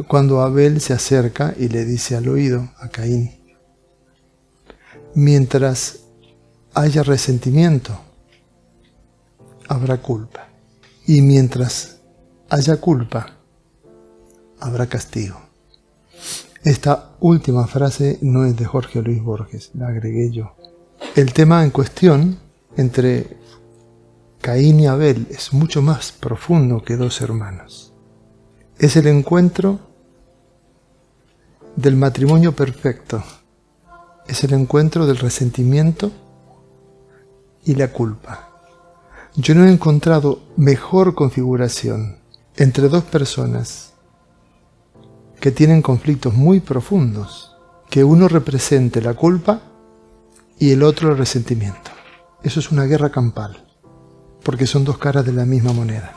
Cuando Abel se acerca y le dice al oído a Caín: mientras haya resentimiento, habrá culpa. Y mientras haya culpa, habrá castigo. Esta última frase no es de Jorge Luis Borges, la agregué yo. El tema en cuestión entre Caín y Abel es mucho más profundo que dos hermanos. Es el encuentro del matrimonio perfecto. Es el encuentro del resentimiento y la culpa. Yo no he encontrado mejor configuración entre dos personas que tienen conflictos muy profundos, que uno represente la culpa y el otro el resentimiento. Eso es una guerra campal, porque son dos caras de la misma moneda.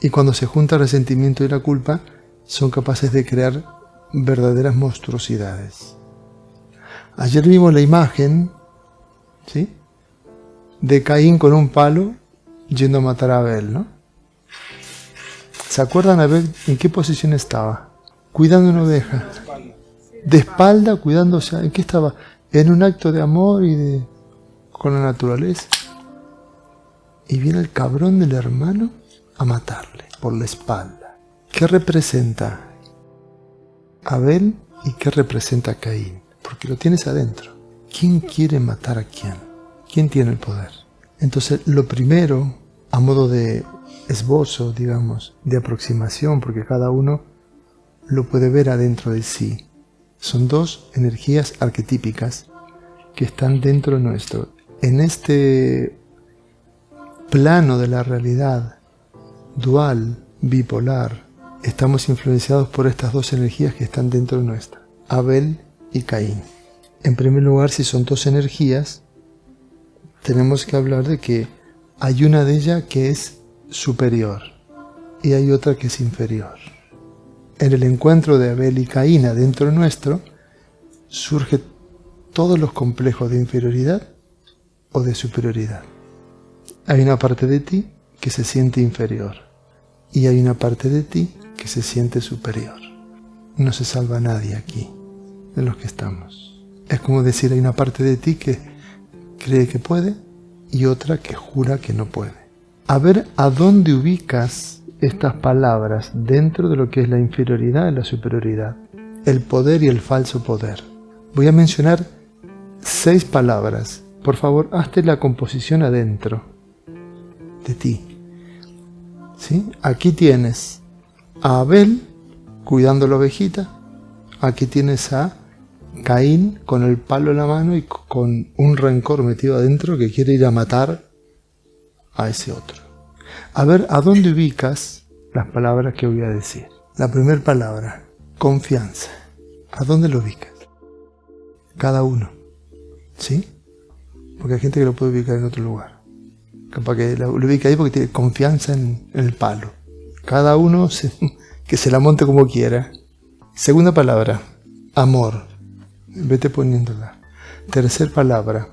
Y cuando se junta el resentimiento y la culpa, son capaces de crear verdaderas monstruosidades. Ayer vimos la imagen, ¿sí?, de Caín con un palo yendo a matar a Abel, ¿no? ¿Se acuerdan Abel en qué posición estaba? Cuidando una oveja. De espalda, cuidándose. ¿En qué estaba? En un acto de amor y con la naturaleza. Y viene el cabrón del hermano a matarle por la espalda. ¿Qué representa Abel y qué representa Caín? Porque lo tienes adentro. ¿Quién quiere matar a quién? ¿Quién tiene el poder? Entonces, lo primero, a modo de esbozo, digamos, de aproximación, porque cada uno lo puede ver adentro de sí, son dos energías arquetípicas que están dentro nuestro. En este plano de la realidad dual, bipolar, estamos influenciados por estas dos energías que están dentro nuestra, Abel y Caín. En primer lugar, si son dos energías, tenemos que hablar de que hay una de ellas que es superior y hay otra que es inferior. En el encuentro de Abel y Caín adentro nuestro, surge todos los complejos de inferioridad o de superioridad. Hay una parte de ti que se siente inferior y hay una parte de ti que se siente superior. No se salva nadie aquí de los que estamos. Es como decir, hay una parte de ti que cree que puede y otra que jura que no puede. A ver a dónde ubicas estas palabras dentro de lo que es la inferioridad y la superioridad, el poder y el falso poder. Voy a mencionar 6 palabras. Por favor, hazte la composición adentro de ti. ¿Sí? Aquí tienes a Abel cuidando la ovejita. Aquí tienes a Caín con el palo en la mano y con un rencor metido adentro que quiere ir a matar a ese otro. A ver, ¿a dónde ubicas las palabras que voy a decir? La primera palabra, confianza. ¿A dónde lo ubicas? Cada uno. ¿Sí? Porque hay gente que lo puede ubicar en otro lugar. Capaz que lo ubica ahí porque tiene confianza en el palo. Cada uno que se la monte como quiera. Segunda palabra, amor. Vete poniéndola. Tercera palabra,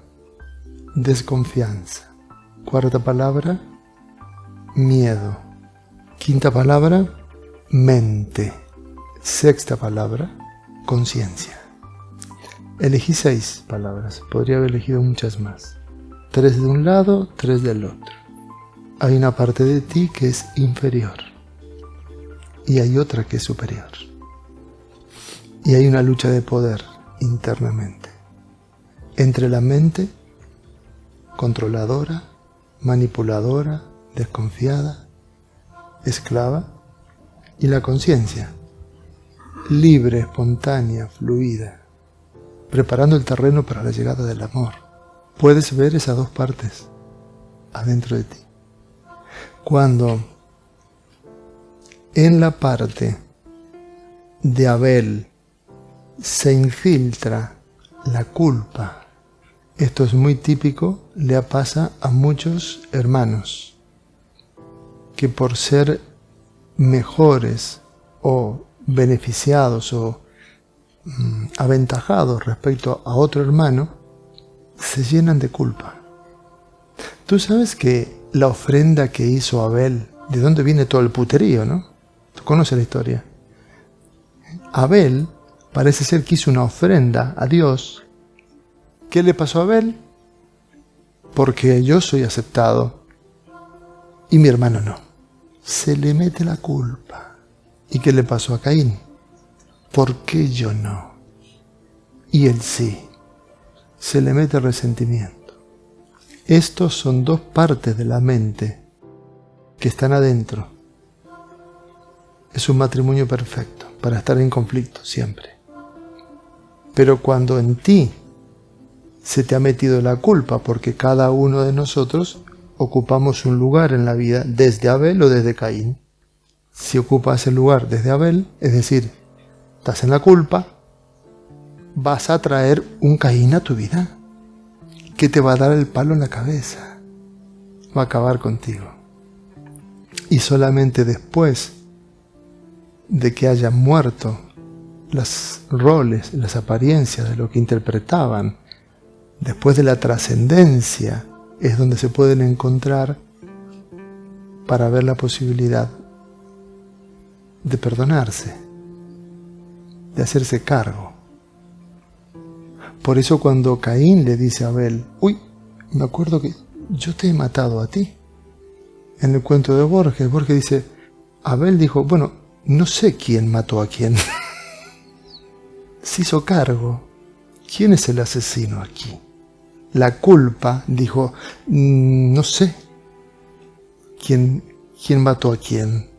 desconfianza. Cuarta palabra, miedo. Quinta palabra, mente. Sexta palabra, conciencia. Elegí 6 palabras. Podría haber elegido muchas más. 3 de un lado, 3 del otro. Hay una parte de ti que es inferior. Y hay otra que es superior. Y hay una lucha de poder internamente. Entre la mente, controladora, manipuladora, desconfiada, esclava, y la conciencia, libre, espontánea, fluida, preparando el terreno para la llegada del amor. Puedes ver esas dos partes adentro de ti. Cuando en la parte de Abel se infiltra la culpa, esto es muy típico, le pasa a muchos hermanos que por ser mejores o beneficiados o aventajados respecto a otro hermano, se llenan de culpa. Tú sabes que la ofrenda que hizo Abel, ¿de dónde viene todo el puterío, no? Tú conoces la historia. Abel parece ser que hizo una ofrenda a Dios. ¿Qué le pasó a Abel? Porque yo soy aceptado y mi hermano no. Se le mete la culpa. ¿Y qué le pasó a Caín? ¿Por qué yo no? Y él sí. Se le mete resentimiento. Estos son dos partes de la mente que están adentro. Es un matrimonio perfecto para estar en conflicto siempre. Pero cuando en ti se te ha metido la culpa, porque cada uno de nosotros ocupamos un lugar en la vida desde Abel o desde Caín. Si ocupas el lugar desde Abel, es decir, estás en la culpa, vas a traer un Caín a tu vida que te va a dar el palo en la cabeza, va a acabar contigo. Y solamente después de que hayan muerto los roles, las apariencias de lo que interpretaban, después de la trascendencia, es donde se pueden encontrar para ver la posibilidad de perdonarse, de hacerse cargo. Por eso cuando Caín le dice a Abel, uy, me acuerdo que yo te he matado a ti. En el cuento de Borges dice, Abel dijo, bueno, no sé quién mató a quién. Se hizo cargo. ¿Quién es el asesino aquí? La culpa dijo, no sé quién mató a quién.